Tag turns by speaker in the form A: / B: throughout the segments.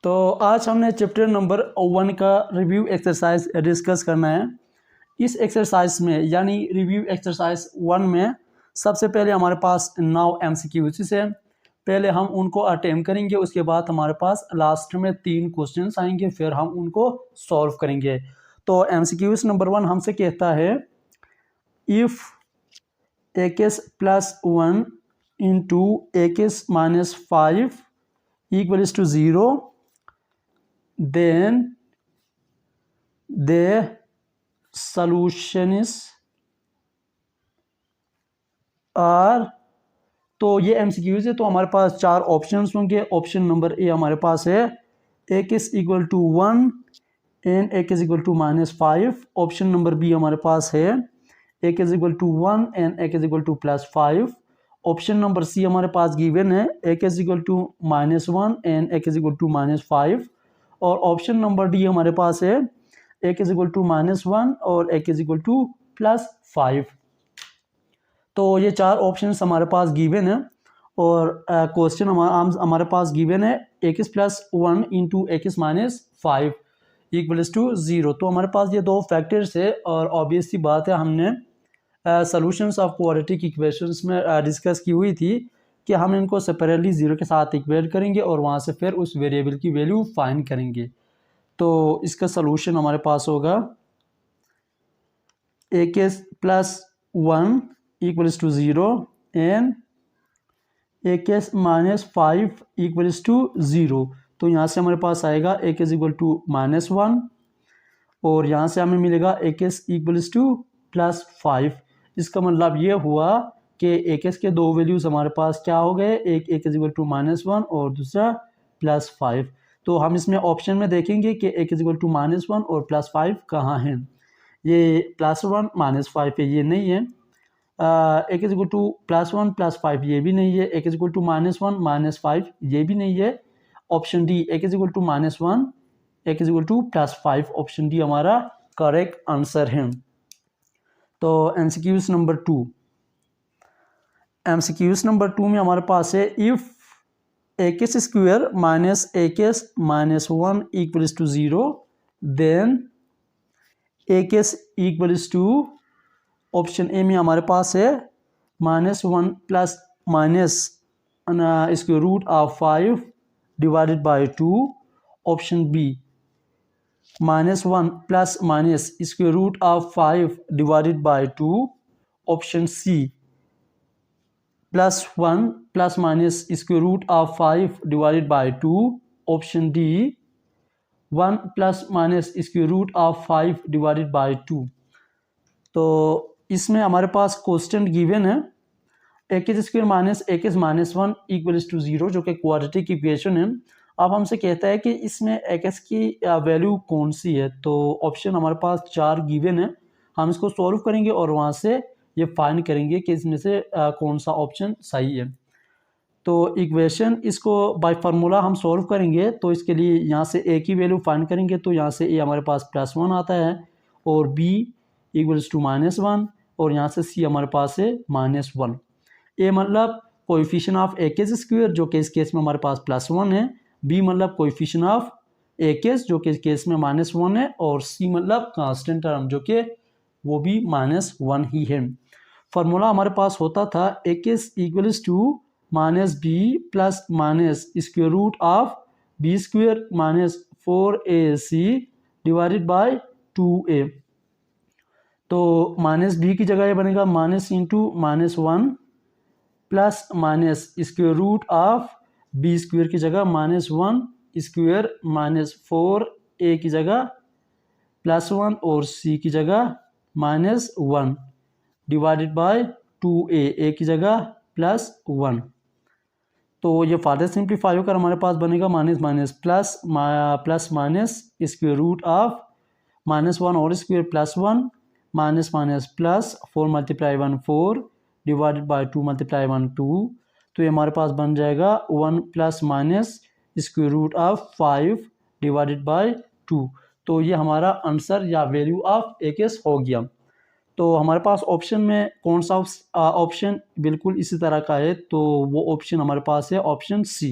A: तो आज हमने चैप्टर नंबर 1 का रिव्यू एक्सरसाइज डिस्कस करना है। इस एक्सरसाइज में यानी रिव्यू एक्सरसाइज 1 में सबसे पहले हमारे पास 9 MCQs है। पहले हम उनको अटेम्प्ट करेंगे, उसके बाद हमारे पास लास्ट में 3 क्वेश्चंस आएंगे, फिर हम उनको सॉल्व करेंगे। तो MCQs नंबर 1 हमसे कहता है if x plus 1 into x minus 5 equals to 0, then the solutions are। तो ये MCQs है, तो हमारे पास 4 ऑप्शंस होंगे। ऑप्शन नंबर ए हमारे पास है x equal to 1 and x equal to minus 5। Option number B हमारे पास है x equal to 1 and x equal to plus 5। Option number C हमारे पास गिवन है x equal to minus 1 and x equal to minus 5। और option number D हमारे पास है एक्स इक्वल टू माइनस 1 और एक्स इक्वल टू प्लस 5। तो ये 4 ऑप्शंस हमारे पास गिवन है और क्वेश्चन हमारे पास गिवन है x plus 1 into x minus 5 equals to 0। तो हमारे पास ये 2 फैक्टर्स है और ऑब्वियस सी बात है, हमने सॉल्यूशंस ऑफ क्वाड्रेटिक इक्वेशंस में डिस्कस की हुई थी कि हम इनको सेपरेटली 0 के साथ इक्वेट करेंगे और वहाँ से फिर उस वेरिएबल की वैल्यू फाइंड करेंगे। तो इसका सॉल्यूशन हमारे पास होगा x plus 1 equals to 0 and x minus 5 equals to 0। तो यहाँ से हमारे पास आएगा एक्स इक्वल टू माइनस 1 और यहाँ से हमें मिलेगा एक्स इक्वल्स टू प्लस 5। इसका मतलब ये हुआ कि एक्स के 2 वैल्यूज़ हमारे पास क्या हो गए, एक एक्स इक्वल टू माइनस 1 और दूसरा प्लस 5। तो हम इसमें ऑप्शन में देखेंगे कि एक्स इक्वल टू माइनस 1 और प्लस 5 कहाँ हैं। ये प्लस 1 माइनस 5 पे ये नहीं है, x equal to plus 1 plus 5 ये भी नहीं है, x equal to minus 1 minus 5 ये भी नहीं है। Option D x equal to minus 1 x equal to plus 5, option D हमारा करेक्ट आंसर है। तो MCQs नंबर 2, MCQs नंबर 2 में हमारे पास है if x square minus x minus 1 equals to 0 then x equals to, option A में हमारे पास है minus 1 plus minus square root of 5 divided by 2। Option B minus 1 plus minus square root of 5 divided by 2। Option C plus 1 plus minus square root of 5 divided by 2। Option D 1 plus minus square root of 5 divided by 2। तो इसमें हमारे पास question given है x square minus x minus 1 equals to 0 जो कि quadratic equation है। अब हमसे कहता है कि इसमें एक्स की वैल्यू कौन सी है। तो ऑप्शन हमारे पास 4 गिवन है, हम इसको सॉल्व करेंगे और वहाँ से ये फाइंड करेंगे कि इसमें से कौन सा ऑप्शन सही है। तो इक्वेशन इसको बाय फार्मूला हम सॉल्व करेंगे, तो इसके लिए यहाँ से ए की वैल्यू फाइंड करेंगे। तो यहाँ से ए हमारे पास प्लस 1 आता है और बी इक्वल्स टू माइनस 1 और यहाँ से सी हमारे पास है माइनस 1। ए मतलब कोएफिशिएंट ऑफ एक्स स्क्वायर जो कि इस केस में हमारे पास प्लस 1 है, बी मतलब कोएफिशिएंट ऑफ एक्स जो कि इस केस में माइनस 1 है और सी मतलब कांस्टेंट टर्म जो कि वो भी माइनस 1 ही है। फार्मूला हमारे पास होता था x equals to minus b plus minus square root of b square minus 4ac divided by 2a। तो माइनस बी की जगह ये बनेगा minus into minus 1 plus minus square root of b square की जगह माइनस 1 स्क्वायर माइनस 4a की जगह plus 1 और c की जगह minus 1 divided by 2a, a की जगह प्लस 1। तो ये फार्दर सिंप्लीफाई होकर हमारे पास बनेगा minus minus plus plus minus square root of minus 1 और square plus 1 minus minus plus 4 multiply 1 4 divided by 2 multiply 1 2। तो ये हमारे पास बन जाएगा 1 plus minus square root of 5 divided by 2। तो ये हमारा आंसर या वैल्यू ऑफ एक्स हो गया। तो हमारे पास ऑप्शन में कौन सा ऑप्शन बिल्कुल इसी तरह का है, तो वो ऑप्शन हमारे पास है option C.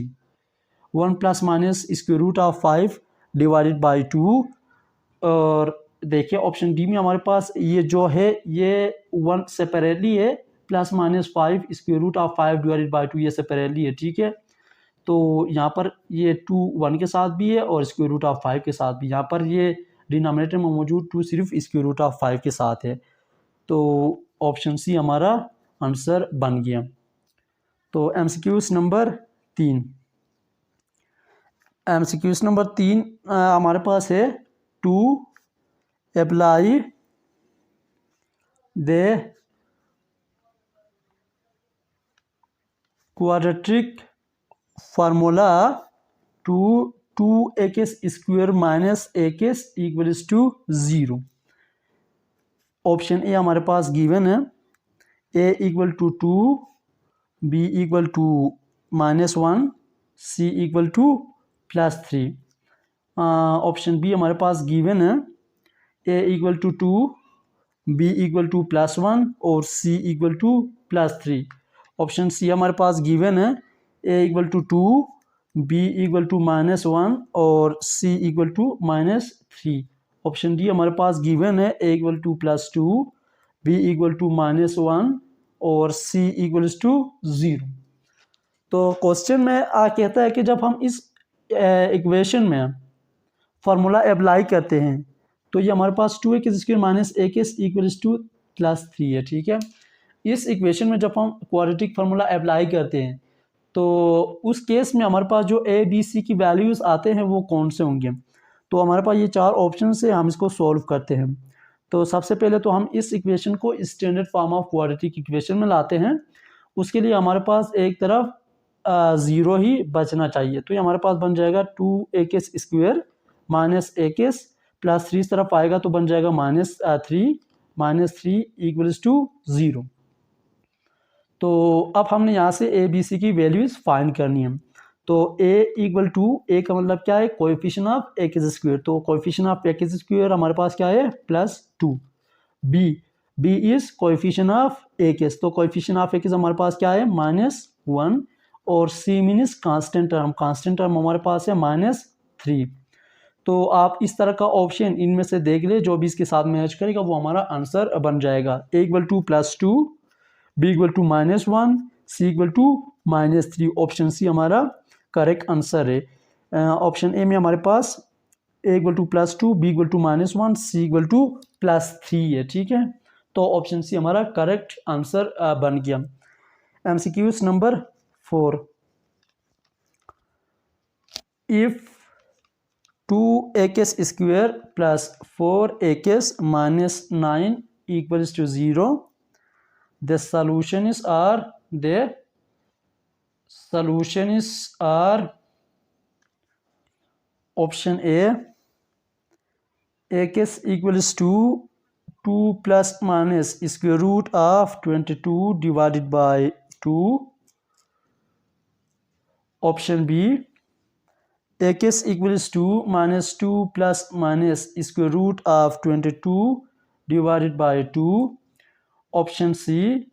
A: 1 plus minus square root of 5 divided by 2। और देखिए ऑप्शन डी में हमारे पास ये जो है ये 1 सेपरेटली है, plus minus 5 square root of 5 divided by 2 ये सेपरेटली है, ठीक है। तो यहाँ पर ये 2 1 के साथ भी है और स्क्वायर रूट ऑफ 5 के साथ भी। यहाँ पर ये डिनोमिनेटर में मौजूद 2 सिर्फ स्क्वायर रूट ऑफ 5 के साथ है। तो ऑप्शन सी हमारा आंसर बन गया। तो एमसीक्यूज नंबर 3, एमसीक्यूज नंबर 3 हमारे पास है to apply the quadratic formula to 2x square minus x equals to 0। Option A हमारे पास गिवन है, A equal to 2, B equal to -1, C equal to +3। Option B हमारे पास गिवन है, A equal to 2, B equal to +1 और C equal to +3। Option C हमारे पास given है, A equal to 2, B equal to -1 और C equal to -3। Option D हमारे पास गिवन है, A equal to +2, B equal to -1 और सी इक्वल्स टू 0। तो क्वेश्चन में कहता है कि जब हम इस इक्वेशन में फार्मूला अप्लाई करते हैं तो ये हमारे पास 2x square minus x equals to +3 है, ठीक है। इस इक्वेशन में जब हम क्वाड्रेटिक फार्मूला अप्लाई करते हैं तो उस केस में हमारे पास जो ए बी सी की वैल्यूज़ आते हैं वो कौन से होंगे। तो हमारे पास ये 4 ऑप्शन से हम इसको सॉल्व करते हैं। तो सबसे पहले तो हम इस इक्वेशन को standard form of quadratic equation में लाते हैं। उसके लिए हमारे पास एक तरफ 0 ही बचना चाहिए। तो ये हमारे पास बन जाएगा 2x square minus x plus 3 इस तरफ आएगा तो बन जाएगा -3 इक्वल्स टू 0। तो अब हमने यहाँ से ए बी सी की वैल्यूज़ फाइंड करनी है। तो a इक्वल टू, ए का मतलब क्या है, कोएफिशिएंट ऑफ एक्स स्क्वायर। तो कोएफिशिएंट ऑफ एक्स स्क्वायर हमारे पास क्या है, +2। b is coefficient of x, तो कोएफिशिएंट ऑफ एक्स हमारे पास क्या है, -1 और c मीन्स कांस्टेंट टर्म हमारे पास है -3। तो आप इस तरह का ऑप्शन इनमें से देख ले, जो भी इसके साथ मैच करेगा वो हमारा आंसर बन जाएगा। a equal to +2, b equal to -1, c equal to -3। Option C हमारा करेक्ट आंसर है। ऑप्शन ए में हमारे पास a equal to +2, b equal to -1, c equal to +3 है, ठीक है। तो ऑप्शन सी हमारा करेक्ट आंसर बन गया। MCQs number 4, if 2x square plus 4x minus 9 equals to 0, the solutions are option A, x equals to 2 plus minus square root of 22 divided by 2. Option B, x equals to -2 plus minus square root of 22 divided by 2. Option C,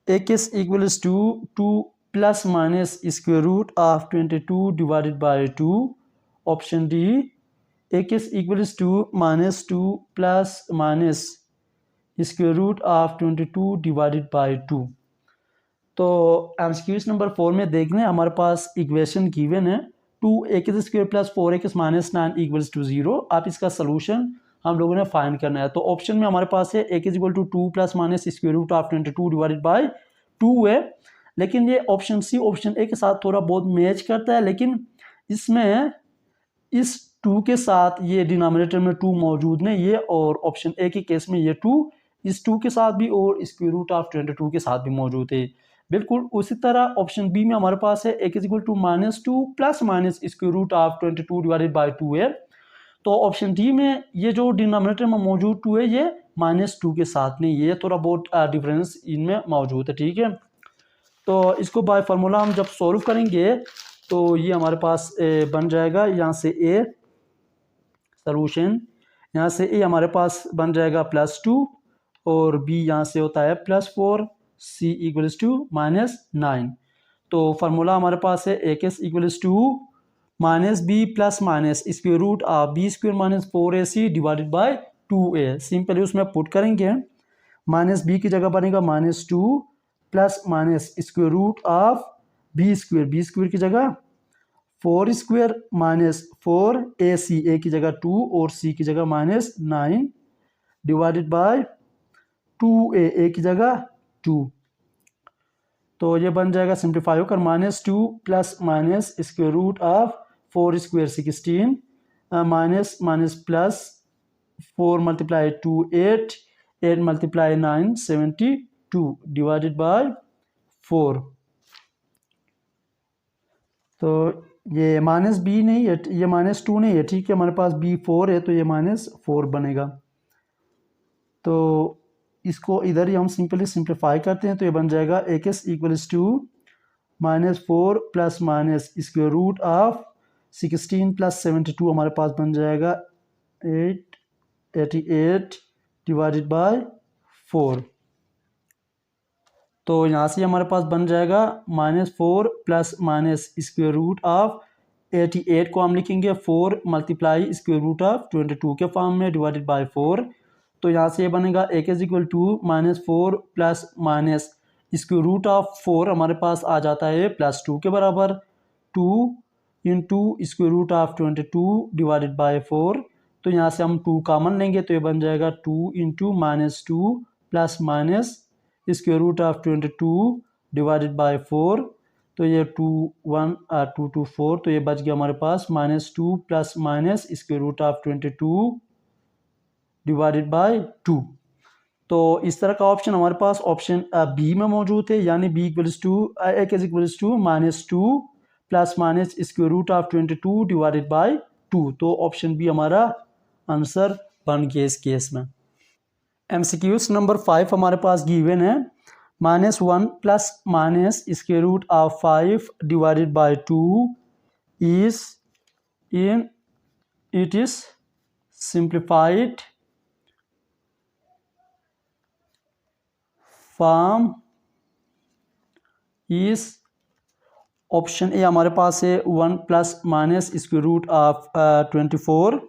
A: x equals to 2 plus minus square root of 22 divided by 2. Option D, x equals to -2 plus minus square root of 22 divided by 2. तो MCQs number 4 में देख लें, हमारे पास equation given है 2x square plus 4x minus 9 equals to 0। आप इसका solution हम लोगों ने फाइंड करना है। तो ऑप्शन में हमारे पास है x equal to 2 plus minus square root of 22 divided by 2 है। लेकिन ये ऑप्शन सी ऑप्शन ए के साथ थोड़ा बहुत मैच करता है, लेकिन इसमें इस 2 के साथ ये डिनोमिनेटर में 2 मौजूद नहीं है, और ऑप्शन ए के केस में ये 2 इस 2 के साथ भी और स्क्वायर रूट ऑफ 22 के साथ भी मौजूद है। बिल्कुल उसी तरह ऑप्शन बी में हमारे पास है x equal to -2 plus minus square root of 22 divided by 2 है। तो ऑप्शन डी में ये जो डिनोमिनेटर में मौजूद 2 है ये -2 के साथ नहीं, ये थोड़ा बहुत डिफरेंस इनमें मौजूद है, ठीक है। तो इसको बाय फार्मूला हम जब सॉल्व करेंगे तो ये हमारे पास बन जाएगा, यहाँ से ए सोल्यूशन, यहाँ से ए हमारे पास बन जाएगा +2 और बी यहाँ से होता है +4, सी इक्वल्स टू -9। तो फार्मूला हमारे पास है x equals to minus b plus minus square root of b square minus 4ac divided by 2a। Simply उसमें पुट करेंगे, माइनस बी की जगह बनेगा -2 plus minus square root of b square की जगह 4 स्क्वायर माइनस 4ac, ए की जगह 2 और सी की जगह -9 डिवाइडेड बाय 2a, ए की जगह 2। तो ये बन जाएगा सिंप्लीफाई होकर -2 plus minus square root of 4 square 16 minus minus plus 4 multiply 2 8 8 multiply 9 72 divided by 4। तो ये माइनस बी नहीं है, ये -2 नहीं है, ठीक है, हमारे पास b4 है तो ये -4 बनेगा। तो इसको इधर ही हम सिंपली सिंप्लीफाई करते हैं, तो ये बन जाएगा x equals to -4 plus minus square root of 16 plus 72 हमारे पास बन जाएगा 88 डिवाइडेड बाय 4। तो यहाँ से हमारे पास बन जाएगा -4 plus minus square root of 88 को हम लिखेंगे 4 मल्टीप्लाई स्क्वायर रूट ऑफ 22 के फॉर्म में डिवाइडेड बाय 4। तो यहाँ से ये बनेगा x is equal to -4 plus minus square root of 4 हमारे पास आ जाता है +2 के बराबर, 2 into square root of 22 divided by 4। तो यहाँ से हम 2 कॉमन लेंगे तो ये बन जाएगा 2 into -2 plus minus square root of 22 divided by 4। तो ये 2 1 2 2 4, तो ये बच गया हमारे पास -2 plus minus square root of 22 divided by 2। तो इस तरह का ऑप्शन हमारे पास ऑप्शन बी में मौजूद है, यानी b equals to -2 plus minus square root of 22 divided by 2। तो ऑप्शन बी हमारा आंसर बन गया इस केस में। MCQs नंबर 5 हमारे पास गिवन है, -1 plus minus square root of 5 divided by 2 is in it is simplified form is. Option A हमारे पास है 1 plus minus square root of 24।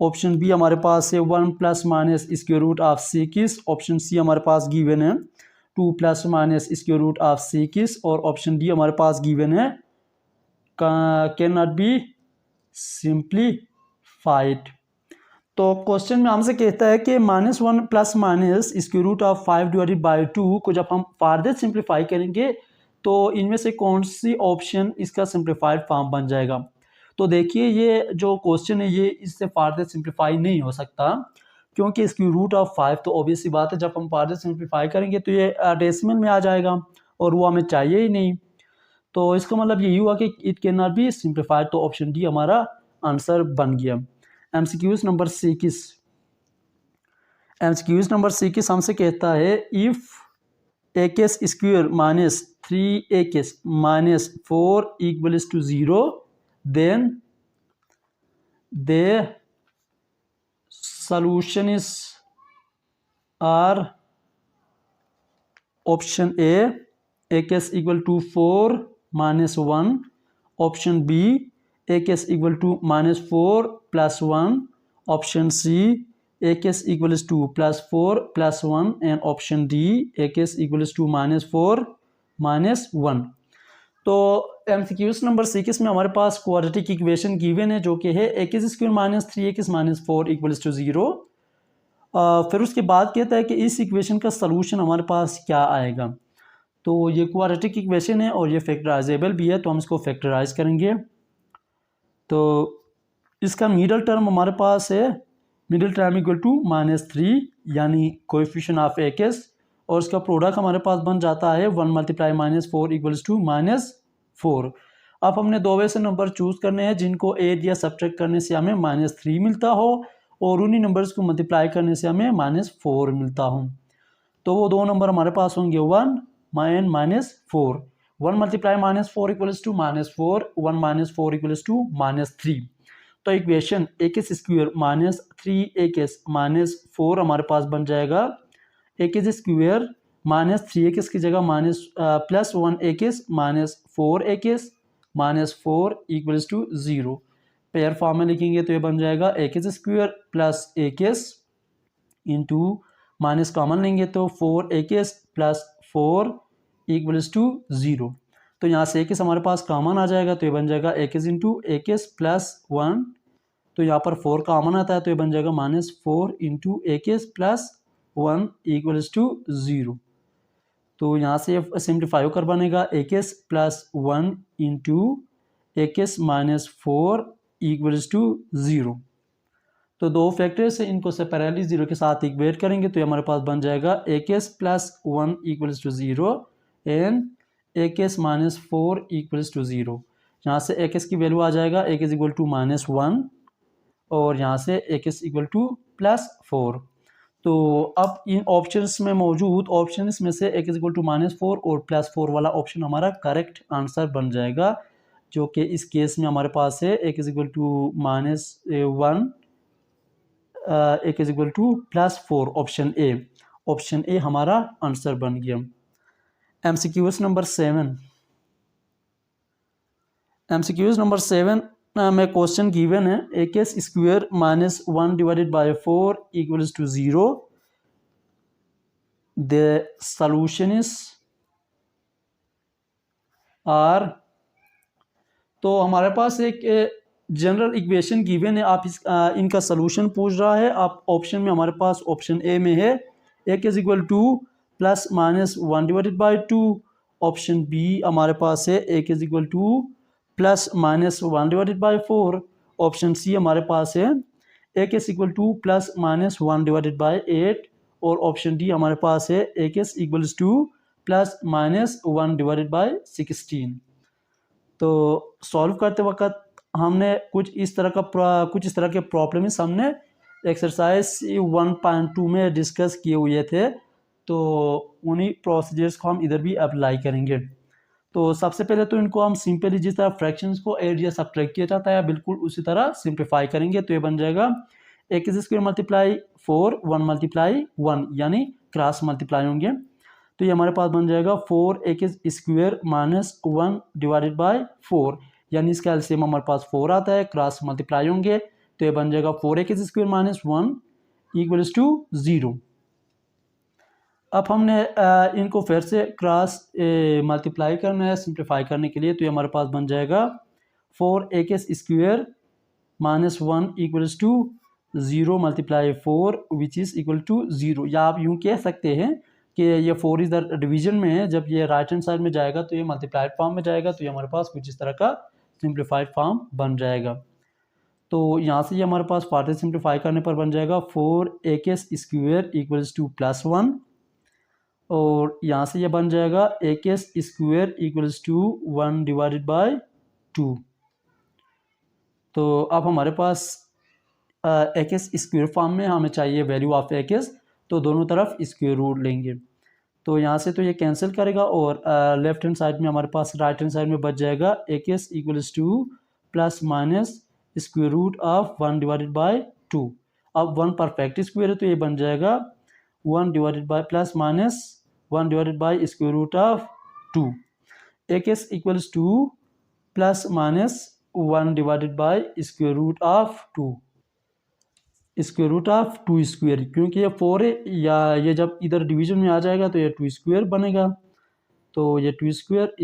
A: Option B हमारे पास है 1 plus minus square root of 6। Option C हमारे पास given है 2 plus minus square root of 6 और ऑप्शन डी हमारे पास गिवन है कैन नॉट बी सिंप्लीफाइड। तो क्वेश्चन में हमसे कहता है कि -1 plus minus square root of 5 divided by 2 को जब हम फार्दर सिंप्लीफाई करेंगे तो इनमें से कौन सी ऑप्शन इसका सिंप्लीफाइड फॉर्म बन जाएगा। तो देखिए ये जो क्वेश्चन है ये इससे फार्दर सिंप्लीफाई नहीं हो सकता, क्योंकि स्क्वायर रूट ऑफ 5 तो ऑब्वियस सी बात है जब हम फार्दर सिंप्लीफाई करेंगे तो ये डेसिमल में आ जाएगा और वो हमें चाहिए ही नहीं। तो इसका मतलब यही हुआ कि it can not be simplified, तो ऑप्शन डी हमारा आंसर बन गया। MCQs नंबर 6 हमसे कहता है if x square minus 3x minus 4 equals to 0 then the solution is R। Option A x equal to 4 minus 1, option B x equal to -4 plus 1, option C x equals to +4 plus 1 and option D x equals to -4 minus 1। तो MCQs number 6 में हमारे पास quadratic equation given है जो कि है x square minus 3x minus 4 equals to 0। फिर उसके बाद कहता है कि इस इक्वेशन का सलूशन हमारे पास क्या आएगा। तो ये क्वाड्रेटिक इक्वेशन है और ये फैक्टराइजेबल भी है, तो हम इसको फैक्टराइज करेंगे। तो इसका मिडल टर्म हमारे पास है मिडल टर्म इक्वल टू -3 यानी कोएफिशिएंट ऑफ एक्स, और इसका प्रोडक्ट हमारे पास बन जाता है 1 मल्टीप्लाई -4 इक्वल्स टू -4। अब हमने दो वे से नंबर चूज करने हैं जिनको ऐड या सब्ट्रैक्ट करने से हमें -3 मिलता हो और उन्हीं नंबर्स को मल्टीप्लाई करने से हमें -4 मिलता हो। तो वो दो नंबर हमारे पास होंगे 1 and -4। 1 multiply -4 equals to -4, 1 -4 equals to -3। तो equation x square minus 3x minus 4 हमारे पास बन जाएगा एक्स स्क्वायर माइनस 3x की जगह +1x minus 4x -4 equals to 0। Pair form में लिखेंगे तो ये बन जाएगा a² plus a into minus common लेंगे तो 4a प्लस 4 इक्वल्स टू 0। तो यहाँ से a हमारे पास कॉमन आ जाएगा तो ये बन जाएगा a इंटू a प्लस 1। तो यहाँ पर 4 कॉमन आता है तो ये बन जाएगा -4 into a plus 1 equals to 0। तो यहाँ से सिम्प्लीफाई कर बनेगा a plus 1 into a -4 equals to 0। तो दो फैक्टर्स से इनको सेपरेटली 0 के साथ इक्वेट करेंगे तो हमारे पास बन जाएगा a plus 1 equals to 0 and a -4 equals to 0। यहाँ से a की वैल्यू आ जाएगा a इक्वल टू -1 और यहाँ से a इक्वल टू +4। तो अब इन ऑप्शंस में मौजूद ऑप्शंस में से a इक्वल टू -4 और +4 वाला ऑप्शन हमारा करेक्ट आंसर बन जाएगा, जो कि इस केस में हमारे पास है a equal to -1 a equal to +4 option A हमारा आंसर बन गया। MCQs नंबर 7 में क्वेश्चन गिवन है a² -1 divided by 4 equals to 0। The solution is R. तो हमारे पास एक जनरल इक्वेशन गिवन है, आप इनका सॉल्यूशन पूछ रहा है। आप ऑप्शन में हमारे पास ऑप्शन ए में है a equal to +-1 divided by 2। Option B हमारे पास है a equal to +-1 divided by 4। Option C हमारे पास है a equal to +-1 divided by 8 और ऑप्शन डी हमारे पास है a equals to +-1 divided by 16। तो सॉल्व करते वक्त हमने कुछ इस तरह के प्रॉब्लम्स हमने एक्सरसाइज 1.2 में डिस्कस किए हुए थे, तो उन्हीं प्रोसीजर्स को हम इधर भी अप्लाई करेंगे। तो सबसे पहले तो इनको हम सिंपली जिस तरह फ्रैक्शंस को ऐड या सब्ट्रैक्ट किया जाता है बिल्कुल उसी तरह सिंप्लीफाई करेंगे। तो ये बन जाएगा a² मल्टीप्लाई 4 1 मल्टीप्लाई 1 यानी क्रॉस मल्टीप्लाई होंगे। तो ये हमारे पास बन जाएगा 4a² -1 डिवाइडेड बाय 4 यानी इसका एलसीएम हमारे पास 4 आता है, क्रॉस मल्टीप्लाई होंगे तो ये बन जाएगा 4a² -1 इक्वल्स टू 0। अब हमने इनको फिर से क्रॉस मल्टीप्लाई करना है सिंप्लीफाई करने के लिए। तो ये हमारे पास बन जाएगा 4a² -1 equals to 0 multiply 4 which is equal to 0। या आप यूँ कह सकते हैं कि ये 4 इज द डिवीजन में है, जब ये राइट हैंड साइड में जाएगा तो ये मल्टीप्लाइड फॉर्म में जाएगा, तो ये हमारे पास कुछ इस तरह का सिंप्लीफाइड फॉर्म बन जाएगा। तो यहाँ से ये हमारे पास फार्दर सिंप्लीफाई करने पर बन जाएगा 4a² इक्वल्स टू +1 और यहाँ से ये बन जाएगा a² equals to 1 divided by 2। तो अब हमारे पास a² फॉर्म में हमें चाहिए वैल्यू ऑफ a, तो दोनों तरफ स्क्वायर रूट लेंगे। तो यहाँ से तो ये कैंसिल करेगा और लेफ्ट हैंड साइड में हमारे पास राइट हैंड साइड में बच जाएगा a equals to ±√1 divided by 2। अब 1 परफेक्ट स्क्वायर है तो ये बन जाएगा 1 divided by +-1 divided by √2। a equals to +-1 divided by √2 square, क्योंकि ये 4 है या ये जब इधर डिवीजन में आ जाएगा तो ये 2 स्क्वायर बनेगा। तो ये 2 स्क्वायर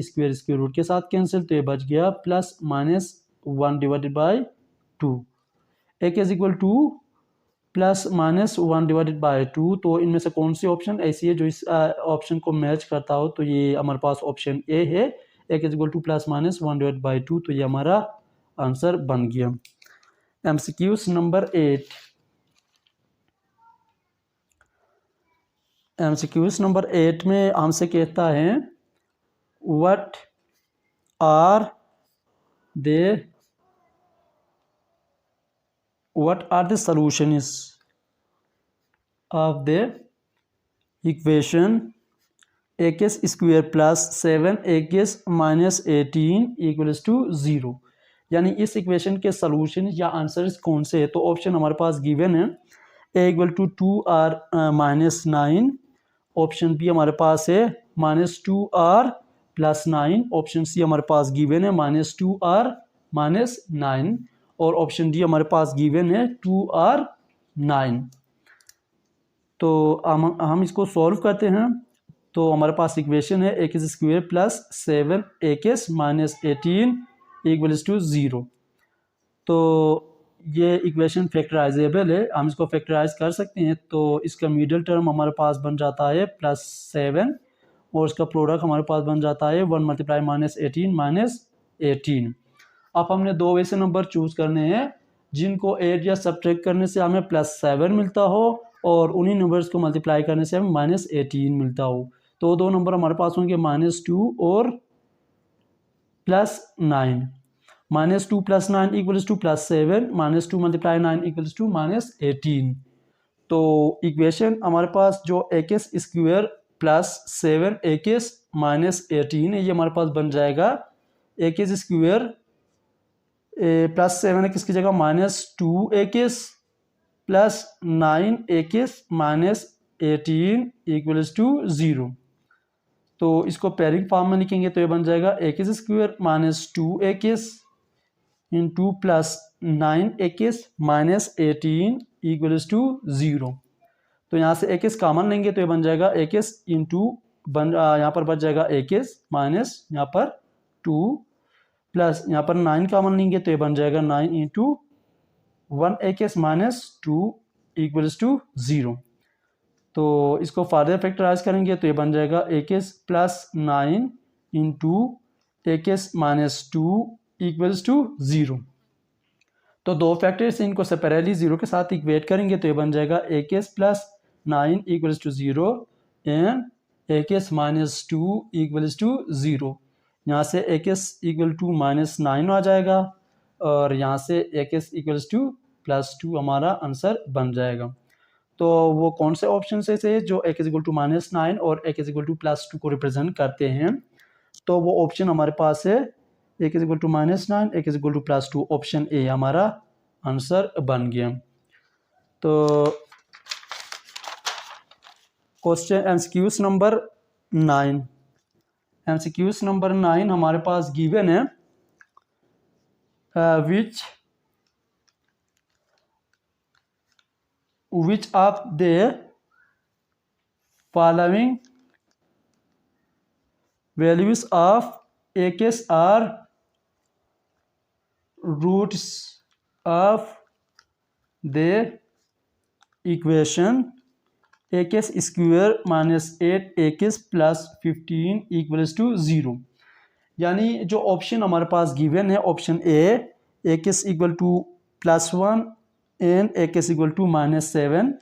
A: रूट के साथ कैंसिल, तो ये बच गया +-1 divided by 2। a equal to +-1 divided by 2। तो इनमें से कौन सी ऑप्शन ऐसी है जो इस ऑप्शन को मैच करता हो, तो ये हमारे पास ऑप्शन ए है a equal to +-1 divided by 2। तो ये हमारा आंसर बन गया। MCQs number 8। MCQs नंबर 8 में हमसे कहता है what are the solutions of the equation a² plus 7a -18 equals to 0। यानी इस इक्वेशन के सॉल्यूशन या आंसर्स कौन से है, तो ऑप्शन हमारे पास गिवन है a equal to 2r -9, option B हमारे पास है -2r प्लस 9, ऑप्शन सी हमारे पास गिवन है -2r -9 और ऑप्शन डी हमारे पास गिवन है 2r 9। तो हम इसको सॉल्व करते हैं। तो हमारे पास इक्वेशन है x² plus 7x minus 18 equals to 0। तो ये इक्वेशन फैक्टराइजेबल है, हम इसको फैक्टराइज कर सकते हैं। तो इसका मिडिल टर्म हमारे पास बन जाता है +7 और इसका प्रोडक्ट हमारे पास बन जाता है 1 मल्टीप्लाई -18 अब हमने दो वैसे नंबर चूज करने हैं जिनको ऐड या सब्ट्रैक्ट करने से हमें +7 मिलता हो और उन्हीं नंबर्स को मल्टीप्लाई करने से हमें -18 मिलता हो। तो दो नंबर हमारे पास होंगे -2 और +9। -2 + 9 equals to +7, -2 multiply 9 equals to -18। तो इक्वेशन हमारे पास जो x² प्लस 7x माइनस 18 है, ये हमारे पास बन जाएगा x² प्लस 7x की जगह -2x plus 9x minus 18 equals to 0। तो इसको पेयरिंग फॉर्म में लिखेंगे तो ये बन जाएगा x² minus 2x into plus 9x minus 18 equals to 0। तो यहाँ से x कॉमन लेंगे तो ये बन जाएगा x इंटू यहाँ पर बच जाएगा x माइनस यहाँ पर 2 प्लस यहाँ पर 9 कॉमन लेंगे तो ये बन जाएगा 9 into 1x minus 2 equals to 0। तो इसको फर्दर फैक्टराइज करेंगे तो ये बन जाएगा x plus 9 into x minus 2 equals to 0। तो दो फैक्टर्स इनको सेपरेटली 0 के साथ इक्वेट करेंगे तो ये बन जाएगा x plus 9 equals to 0 and x minus 2 equals to 0। यहाँ से x इक्वल टू -9 आ जाएगा और यहाँ से x इक्वल्स टू +2 हमारा आंसर बन जाएगा। तो वो कौन से ऑप्शन से जो x इक्वल टू -9 और x इक्वल टू +2 को रिप्रेजेंट करते हैं, तो वो ऑप्शन हमारे पास है x equal to -9 x equal to +2, option A हमारा आंसर बन गया। तो question MCQs number 9, MCQs number 9 हमारे पास गिवन है which of the following values of x are roots of the equation x² minus 8x plus 15 equals to 0। यानी जो option हमारे पास गिवन है option A x equal to +1 and x equal to -7,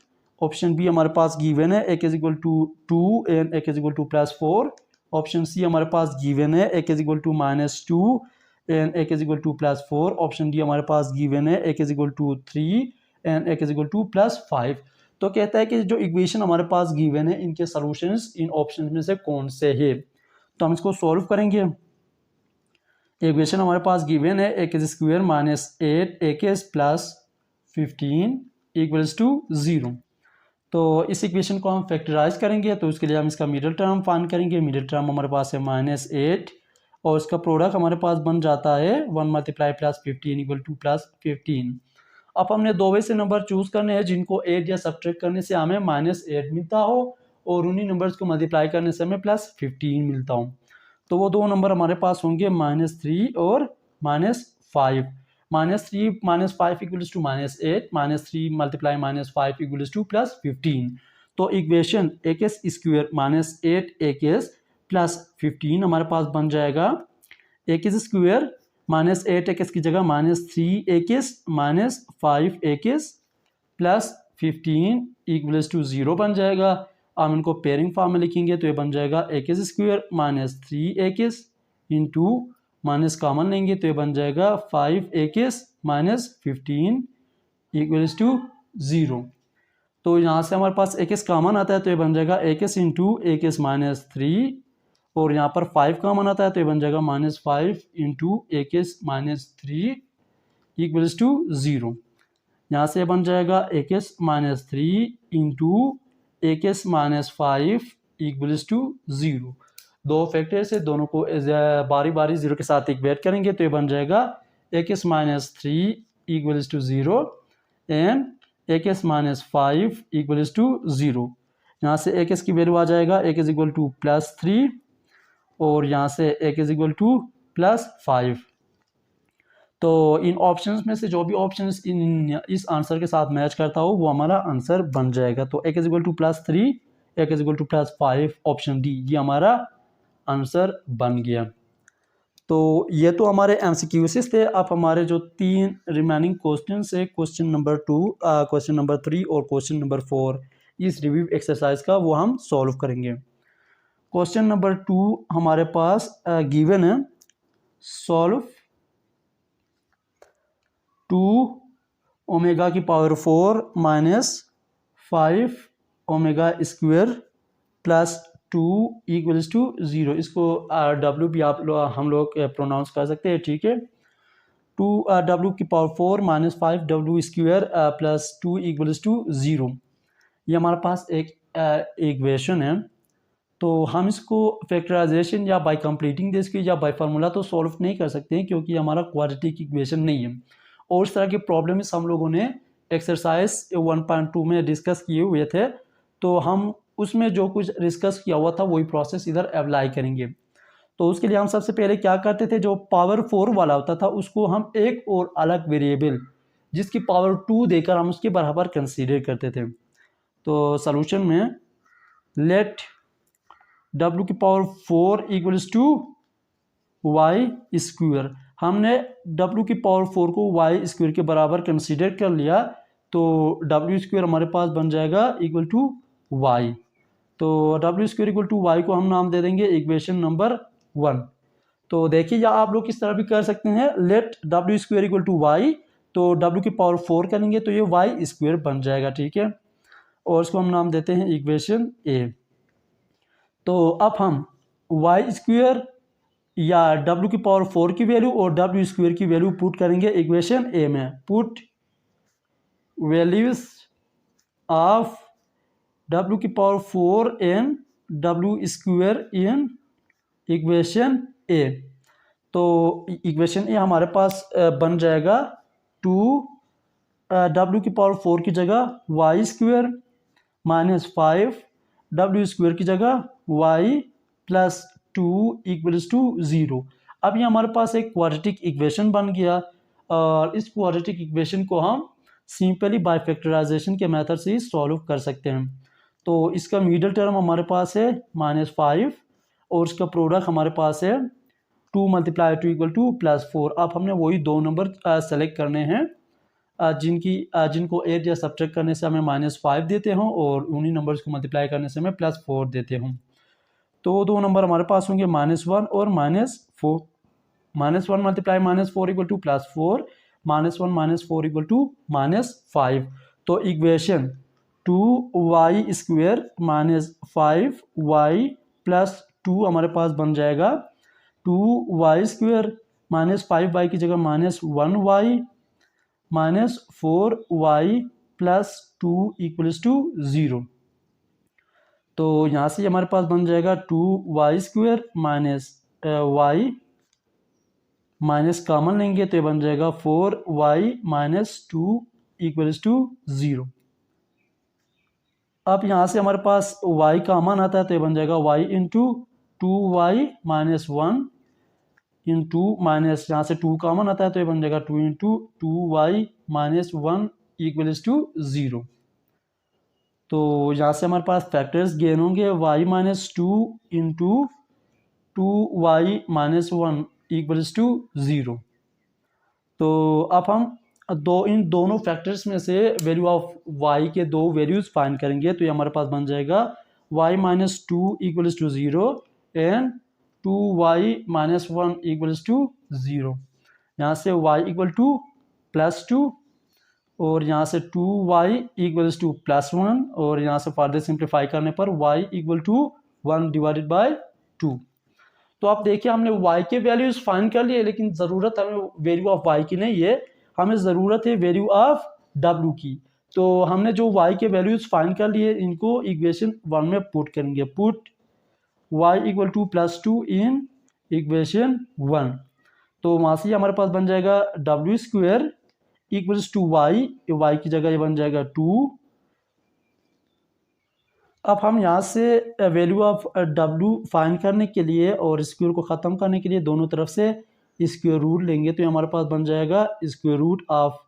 A: option B हमारे पास given है x equal to 2 and x equal to +4, option C हमारे पास गिवन है x equal to -2 and x equal to +4, option D हमारे पास given है x equal to 3 and x equal to +5। तो कहता है कि जो इक्वेशन हमारे पास गिवन है इनके सॉल्यूशंस इन ऑप्शन में से कौन से है। तो हम इसको सॉल्व करेंगे। इक्वेशन हमारे पास गिवन है x² minus 8x plus 15 equals to 0। तो इस इक्वेशन को हम फैक्टराइज करेंगे तो उसके लिए हम इसका मिडिल टर्म फाइंड करेंगे। मिडिल टर्म हमारे पास है -8 और इसका प्रोडक्ट हमारे पास बन जाता है 1 मल्टीप्लाई +15 इक्वल टू +15। अब हमने दो वैसे नंबर चूज करने हैं जिनको ऐड या सब्ट्रैक्ट करने से हमें -8 मिलता हो और उन्हीं नंबर्स को मल्टीप्लाई करने से हमें +15 मिलता हो। तो वो दो नंबर हमारे पास होंगे -3 और -5। -3 -5 equals to -8, -3 multiply -5 equals to +15। तो equation x² minus 8x plus 15 हमारे पास बन जाएगा x² माइनस 8x की जगह -3x minus 5x plus 15 equals to 0 बन जाएगा। हम इनको पेयरिंग फॉर्म में लिखेंगे तो ये बन जाएगा x² minus 3x into minus common लेंगे तो ये बन जाएगा 5x माइनस 15 इक्वल्स टू 0। तो यहाँ से हमारे पास x कॉमन आता है तो ये बन जाएगा x इंटू x माइनस 3 और यहाँ पर 5 कॉमन आता है तो ये बन जाएगा -5 into x minus 3 equals to 0। यहाँ से बन जाएगा x minus 3 into x minus 5 equals to 0। दो फैक्टर से दोनों को बारी बारी 0 के साथ इक्वेट करेंगे तो ये बन जाएगा x minus 3 equals to 0 and x minus 5 equals to 0। यहाँ से एक्स की वैल्यू आ जाएगा एक्स इक्वल टू +3 और यहाँ से एक्स इक्वल टू +5। तो इन ऑप्शंस में से जो भी ऑप्शंस इस आंसर के साथ मैच करता हो वो हमारा आंसर बन जाएगा। तो x equal to +3 x equal to +5 option D ये हमारा आंसर बन गया। तो ये तो हमारे MCQs थे। अब हमारे जो 3 रिमेनिंग क्वेश्चन है क्वेश्चन नंबर 2 क्वेश्चन नंबर 3 और क्वेश्चन नंबर 4 इस रिव्यू एक्सरसाइज का वो हम सॉल्व करेंगे। क्वेश्चन नंबर 2 हमारे पास गिवन है सॉल्व 2 ओमेगा की power 4 minus 5 omega square plus 2 equals to 0। इसको W भी हम लोग प्रोनाउंस कर सकते हैं, ठीक है। 2W की power 4 minus 5W square plus 2 equals to 0 ये हमारे पास एक इक्वेशन है। तो हम इसको फैक्टराइजेशन या बाय कंप्लीटिंग दिस या बाय फार्मूला तो सॉल्व नहीं कर सकते हैं क्योंकि हमारा क्वाड्रेटिक इक्वेशन नहीं है। और इस तरह के प्रॉब्लम्स हम लोगों ने एक्सरसाइज 1.2 में डिस्कस किए हुए थे। तो हम उसमें जो कुछ डिस्कस किया हुआ था वही प्रोसेस इधर अप्लाई करेंगे। तो उसके लिए हम सबसे पहले क्या करते थे, जो पावर 4 वाला होता था उसको हम एक और अलग वेरिएबल जिसकी पावर 2 देकर हम उसके बराबर कंसीडर करते थे। तो सॉल्यूशन में लेट W की power 4 equals to y square, हमने W की पावर 4 को वाई स्क्वायर के बराबर कंसीडर कर लिया तो W स्क्वायर हमारे पास बन जाएगा इक्वल टू वाई। तो W square equal to y को हम नाम दे देंगे इक्वेशन नंबर 1। तो देखिए या आप लोग किस तरह भी कर सकते हैं, let W square equal to y, तो W की पावर 4 करेंगे तो ये वाई स्क्वायर बन जाएगा, ठीक है। और इसको हम नाम देते हैं इक्वेशन ए। तो अब हम वाई स्क्वायर या W की पावर 4 की वैल्यू और W स्क्वायर की वैल्यू पुट करेंगे इक्वेशन ए में। पुट वैल्यूज ऑफ W की power 4 and W square in equation A. तो इक्वेशन ए हमारे पास बन जाएगा 2 W की पावर 4 की जगह y square minus 5 W square की जगह वाई प्लस 2 इक्वल्स टू 0। अब ये हमारे पास एक क्वाड्रेटिक इक्वेशन बन गया और इस क्वाड्रेटिक इक्वेशन को हम सिंपली बाय फैक्टराइजेशन के मेथड से ही सॉल्व कर सकते हैं। तो इसका मिडिल टर्म हमारे पास है -5 और इसका प्रोडक्ट हमारे पास है 2 × 2 इक्वल टू +4। अब हमने वही दो नंबर सेलेक्ट करने हैं जिनको ऐड या सब्ट्रैक्ट करने से हमें -5 देते हों और उन्हीं नंबर्स को मल्टीप्लाई करने से हमें +4 देते हों। तो दो नंबर हमारे पास होंगे -1 और -4। -1 multiply -4 equal to +4, -1 -4 equal to -5। तो equation 2y square -5y plus 2 हमारे पास बन जाएगा 2y स्क्वायर -5y की जगह -1y -4y plus 2 equals to 0। तो यहाँ से हमारे पास बन जाएगा 2y square minus y minus common लेंगे तो ये बन जाएगा 4y माइनस 2 इक्वल्स टू 0। अब यहाँ से हमारे पास y कॉमन आता है तो ये बन जाएगा y into 2y minus 1 into minus यहाँ से 2 कॉमन आता है तो ये बन जाएगा 2 into 2y minus 1 equals to 0। तो यहाँ से हमारे पास फैक्टर्स गेन होंगे y minus 2 into 2y minus 1 equals to 0। तो अब हम इन दोनों फैक्टर्स में से वैल्यू ऑफ y के दो वैल्यूज फाइंड करेंगे तो ये हमारे पास बन जाएगा y minus 2 equals to 0 and 2y minus 1 equals to 0। यहाँ से y इक्वल टू +2 और यहाँ से 2y इक्वल्स टू +1 और यहाँ से फर्दर सिंप्लीफाई करने पर y equal to 1 divided by 2। तो आप देखिए हमने y के वैल्यूज फाइंड कर लिए लेकिन ज़रूरत हमें वैल्यू ऑफ y की नहीं है, हमें ज़रूरत है वैल्यू ऑफ w की। तो हमने जो y के वैल्यूज फाइंड कर लिए इनको इक्वेशन 1 में पुट करेंगे। Put y equal to plus two in equation 1। तो वहाँ से हमारे पास बन जाएगा W square equals to y, y की जगह ये बन जाएगा 2। अब हम यहाँ से वैल्यू ऑफ डब्ल्यू फाइंड करने के लिए और स्क्वायर को ख़त्म करने के लिए दोनों तरफ से स्क्वायर रूट लेंगे, तो हमारे पास बन जाएगा square root of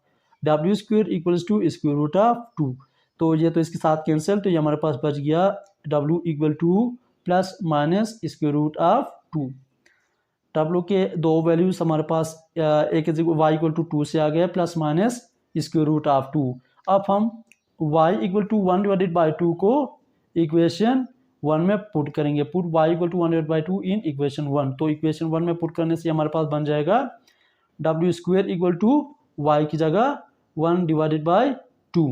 A: W square equals to square root of 2। तो ये तो इसके साथ कैंसिल, तो ये हमारे पास बच गया W equal to plus minus square root of 2। डब्ल्यू के दो वैल्यूज हमारे पास एक वाई इक्वल टू 2 से आ गया plus minus square root of 2। अब हम y equal to 1 divided by 2 को इक्वेशन 1 में पुट करेंगे। Put y equal to 1 divide by 2 in equation 1। तो इक्वेशन 1 में पुट करने से हमारे पास बन जाएगा W square equal to y की जगह 1 डिवाइडेड बाई 2।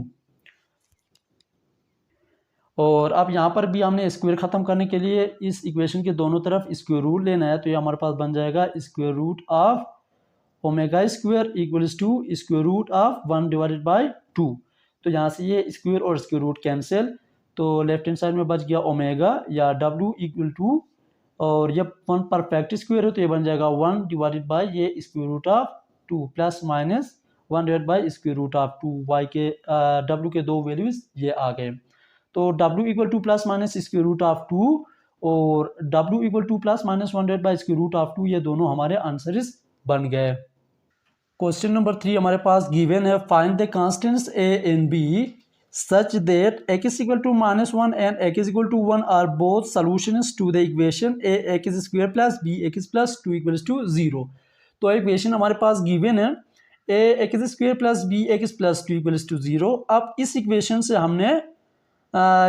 A: और अब यहाँ पर भी हमने स्क्वायर ख़त्म करने के लिए इस इक्वेशन के दोनों तरफ स्क्वायर रूट लेना है, तो ये हमारे पास बन जाएगा square root of omega square equals to square root of 1 divided by 2। तो यहाँ से ये स्क्वायर और स्क्वायर रूट कैंसिल, तो लेफ्ट हैंड साइड में बच गया ओमेगा या डब्ल्यू इक्वल टू, और ये 1 परफेक्ट स्क्वायर है तो ये बन जाएगा 1 डिवाइडेड बाई ये square root of 2 plus minus 1 divide by square root of 2। Y के डब्ल्यू के दो वैल्यूज ये आ गए। तो W equal to plus minus square root of 2 और W equal to plus minus 1 divide by square root of 2, ये दोनों हमारे आंसर्स बन गए। क्वेश्चन नंबर 3 हमारे पास गिवन है, find the constants A and B such that x is equal to -1 and x is equal to 1 are both solutions to the equation a x square plus b x plus 2 equals to 0। तो equation हमारे पास given है a x square plus b x plus 2 equals to 0। अब इस equation से हमने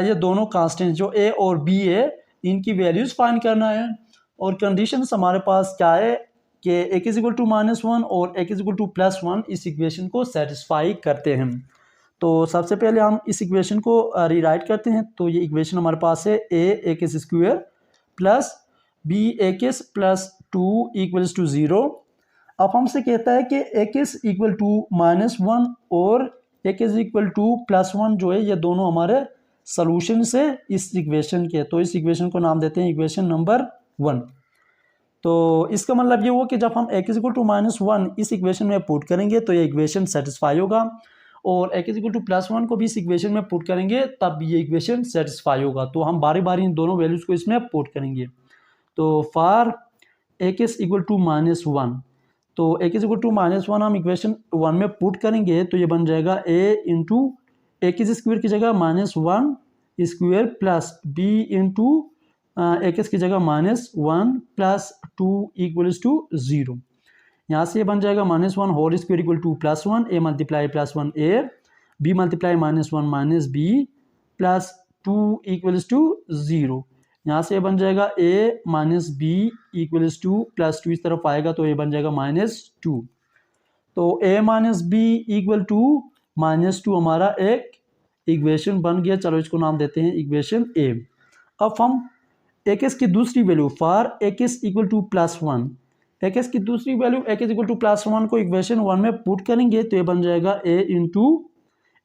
A: ये दोनों कांस्टेंट जो a और b है इनकी वैल्यूज फाइंड करना है, और कंडीशंस हमारे पास क्या है कि x इज इक्वल टू -1 और x इज इक्वल टू +1 इस इक्वेशन को सेटिस्फाई करते हैं। तो सबसे पहले हम इस इक्वेशन को रीराइट करते हैं। तो ये इक्वेशन हमारे पास है a x square plus b x plus 2 equals to 0। अब हमसे कहता है कि एक्स इक्वल टू -1 और एक्स इक्वल टू +1 जो है ये दोनों हमारे सोल्यूशन से इस इक्वेशन के, तो इस इक्वेशन को नाम देते हैं इक्वेशन नंबर 1। तो इसका मतलब ये हुआ कि जब हम एक्स इक्वल टू -1 इस इक्वेशन में पुट करेंगे तो ये इक्वेशन सेटिस्फाई होगा, और x इक्वल टू +1 को भी इस इक्वेशन में पुट करेंगे तब ये इक्वेशन सेटिस्फाई होगा। तो हम बारी बारी इन दोनों वैल्यूज को इसमें पुट करेंगे। तो फॉर x इक्वल टू -1, तो x इक्वल टू -1 हम इक्वेशन 1 में पुट करेंगे तो ये बन जाएगा a इंटू एक्स स्क्वेयर की जगह -1 square plus b into x की जगह -1 प्लस 2 इक्वल्स टू 0। यहाँ से ये बन जाएगा -1 whole square equal to +1 a multiply +1 a b multiply -1 - b plus 2 equals to 0। यहाँ से ये बन जाएगा a minus b equals to +2 इस तरफ आएगा तो ये बन जाएगा -2। तो a minus b equal to -2 हमारा एक इक्वेशन बन गया। चलो इसको नाम देते हैं इक्वेशन a। अब हम एक्स की दूसरी value for x equal to +1, x की दूसरी वैल्यू एक्स इक्वल टू +1 को इक्वेशन 1 में पुट करेंगे तो ये बन जाएगा a इंटू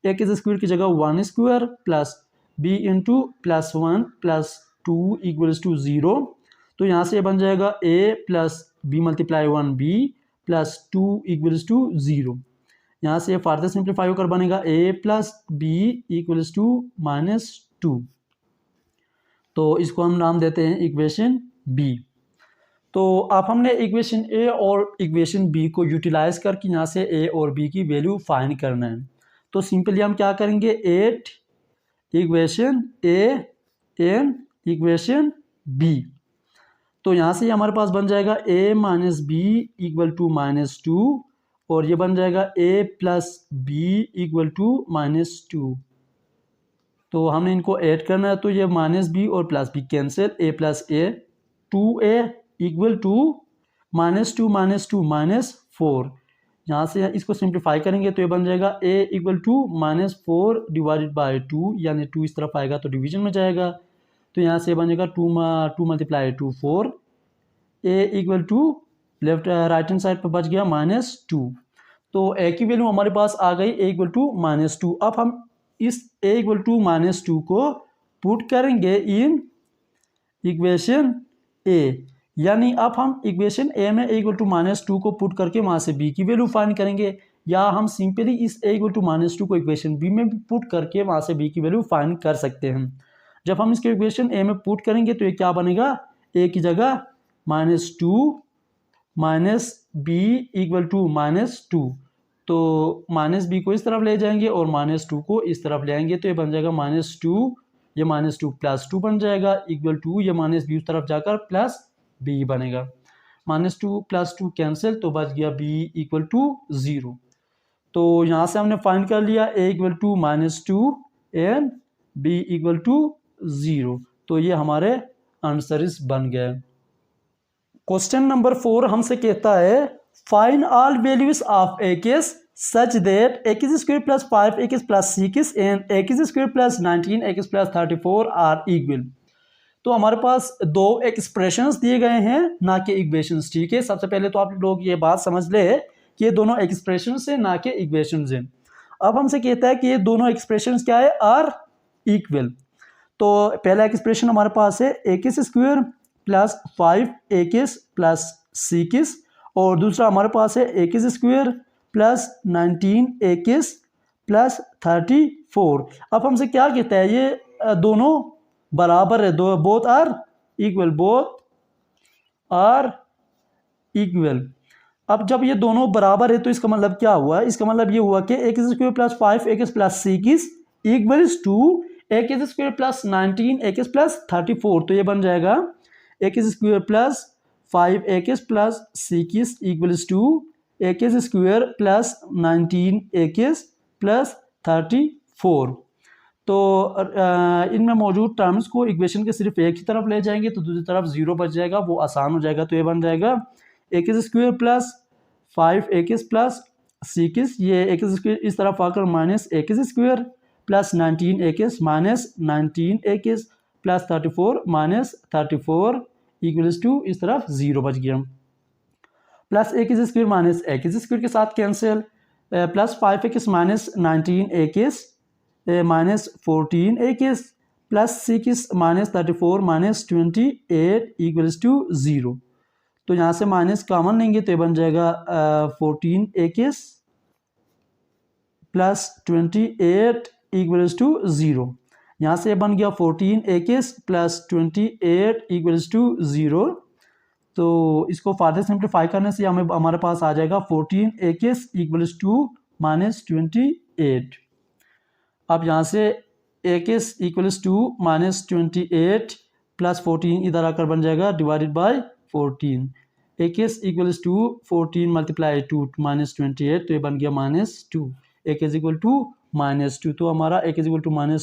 A: एक्स स्क्वायर की जगह 1 square plus b into +1 plus 2 equals to 0। तो यहाँ से ये बन जाएगा a plus b multiply 1b plus 2 equals to 0। यहाँ से ये फार्दर सिंप्लीफाई होकर बनेगा a plus b equals to -2। तो इसको हम नाम देते हैं इक्वेशन b। तो अब हमने इक्वेशन ए और इक्वेशन बी को यूटिलाइज करके यहाँ से ए और बी की वैल्यू फाइंड करना है। तो सिंपली हम क्या करेंगे 8 equation A and equation B. तो यहाँ से हमारे पास बन जाएगा a minus B equal to -2 और ये बन जाएगा a plus B equal to -2। तो हमने इनको ऐड करना है तो ये -b और +b cancel, a plus a 2a equal to -2 -4। यहाँ से इसको सिंप्लीफाई करेंगे तो ये बन जाएगा a equal to -4 divided by 2, यानी 2 इस तरफ आएगा तो डिवीजन में जाएगा। तो यहाँ से बन जाएगा 2 multiply 2 4, a equal to left right hand side पर बच गया -2। तो a की वैल्यू हमारे पास आ गई a इक्वल टू -2। अब हम इस a इक्वल टू -2 को पुट करेंगे इन इक्वेशन ए, यानी अब हम इक्वेशन ए में ए इक्वल टू -2 को पुट करके वहाँ से बी की वैल्यू फाइंड करेंगे, या हम सिंपली इस ए इक्वल टू -2 को इक्वेशन बी में भी पुट करके वहाँ से बी की वैल्यू फाइंड कर सकते हैं। जब हम इसके इक्वेशन ए में पुट करेंगे तो ये क्या बनेगा, ए की जगह -2 माइनस बी इक्वल टू -2, तो माइनस बी को इस तरफ ले जाएंगे और -2 को इस तरफ ले आएंगे, तो ये बन जाएगा -2, ये -2 +2 बन जाएगा इक्वल टू ये -b उस तरफ जाकर +b बनेगा। -2 +2 कैंसिल, तो बच गया b इक्वल टू 0। तो यहाँ से हमने फाइंड कर लिया a equal to -2 and b equal to 0। तो ये हमारे आंसर्स बन गए। क्वेश्चन नंबर 4 हमसे कहता है find all values of x such that x square plus 5x plus 6 and x square plus 19x plus 34 are equal. तो हमारे पास दो एक्सप्रेशंस दिए गए हैं, ना कि इक्वेशंस। ठीक है, सबसे पहले तो आप लोग ये बात समझ ले कि ये दोनों एक्सप्रेशंस हैं, ना कि इक्वेशंस हैं। अब हमसे कहता है कि ये दोनों एक्सप्रेशंस क्या है, आर इक्वल। तो पहला एक्सप्रेशन हमारे पास है x square plus 5x plus 6 और दूसरा हमारे पास है x square plus 19x plus 34। अब हमसे क्या कहता है, ये दोनों बराबर है, दो both are equal, both are equal. अब जब ये दोनों बराबर है तो इसका मतलब क्या हुआ, इसका मतलब ये हुआ कि x square plus 5x plus 6 equals to x square plus 19x plus 34। तो ये बन जाएगा x square plus 5x plus 6 equals to x square plus 19x plus 34। तो इनमें मौजूद टर्म्स को इक्वेशन के सिर्फ एक ही तरफ ले जाएंगे तो दूसरी तरफ 0 बच जाएगा, वो आसान हो जाएगा। तो ये बन जाएगा x square plus 5x plus 6, ये एक्स स्क्वायर इस तरफ आकर minus x square plus 19x minus 19x plus 34 minus 34 equals to इस तरफ 0 बच गया। Plus x square minus x square के साथ cancel, plus 5x minus 19x minus 14x plus 6 minus 34 minus 28 equals to 0। तो यहाँ से माइनस कॉमन लेंगे तो ये बन जाएगा 14x प्लस 28 इक्वल्स टू 0। यहाँ से बन गया 14x प्लस 28 इक्वल्स टू 0। तो इसको फार्दर सिंप्लीफाई करने से हमारे पास आ जाएगा 14x इक्वल्स टू माइनस 28। अब यहाँ से x equals to minus 28 plus 14 इधर आकर बन जाएगा divided by 14। x equals to 14 multiply 2 minus 28, तो ये बन गया -2। x इक्वल टू -2, तो हमारा x इक्वल टू -2